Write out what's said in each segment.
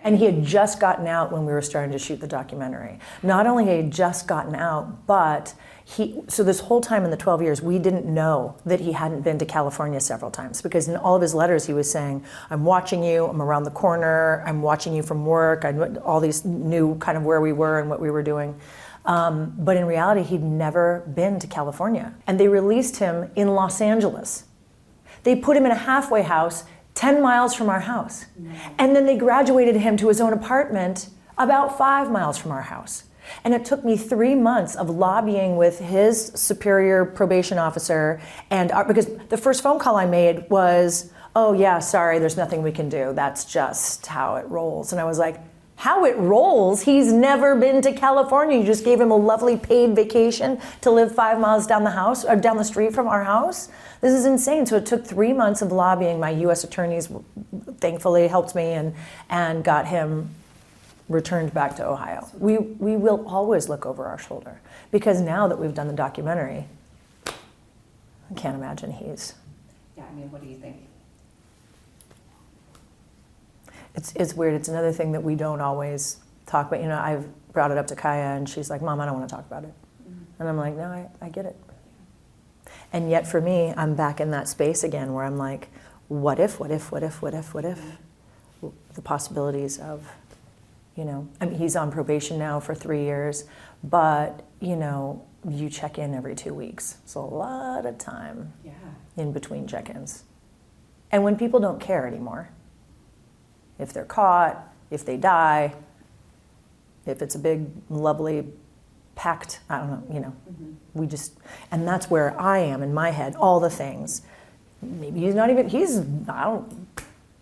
And he had just gotten out when we were starting to shoot the documentary. Not only had he just gotten out, but so this whole time in the 12 years, we didn't know that he hadn't been to California several times, because in all of his letters he was saying, I'm watching you, I'm around the corner, I'm watching you from work, all these knew kind of where we were and what we were doing. But in reality, he'd never been to California. And they released him in Los Angeles. They put him in a halfway house 10 miles from our house. And then they graduated him to his own apartment about 5 miles from our house. And it took me 3 months of lobbying with his superior probation officer, and because the first phone call I made was, oh yeah, sorry, there's nothing we can do. That's just how it rolls. And I was like, how it rolls? He's never been to California. You just gave him a lovely paid vacation to live 5 miles down the house, or down the street from our house. This is insane. So it took 3 months of lobbying. My U.S. attorneys thankfully helped me and got him returned back to Ohio. We will always look over our shoulder, because now that we've done the documentary, I can't imagine he's... Yeah, I mean, what do you think? It's weird. It's another thing that we don't always talk about. You know, I've brought it up to Kaya, and she's like, Mom, I don't want to talk about it. And I'm like, no, I get it. And yet for me, I'm back in that space again where I'm like, what if? The possibilities of, you know, I mean, he's on probation now for 3 years, but, you know, you check in every 2 weeks. It's a lot of time in between check-ins. And when people don't care anymore, if they're caught, if they die, if it's a big, lovely, packed, I don't know, you know, we just, and that's where I am in my head, all the things. Maybe he's not even,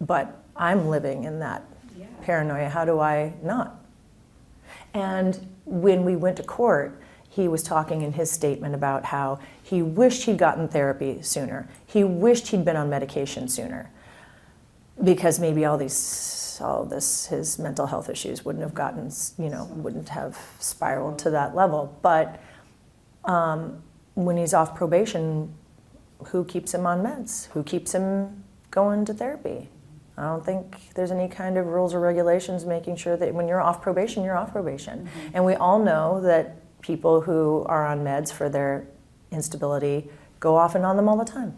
but I'm living in that paranoia. How do I not? And when we went to court, he was talking in his statement about how he wished he'd gotten therapy sooner. He wished he'd been on medication sooner, because maybe his mental health issues wouldn't have gotten, you know, wouldn't have spiraled to that level. But when he's off probation, who keeps him on meds? Who keeps him going to therapy? I don't think there's any kind of rules or regulations making sure that when you're off probation, you're off probation. And we all know that people who are on meds for their instability go off and on them all the time.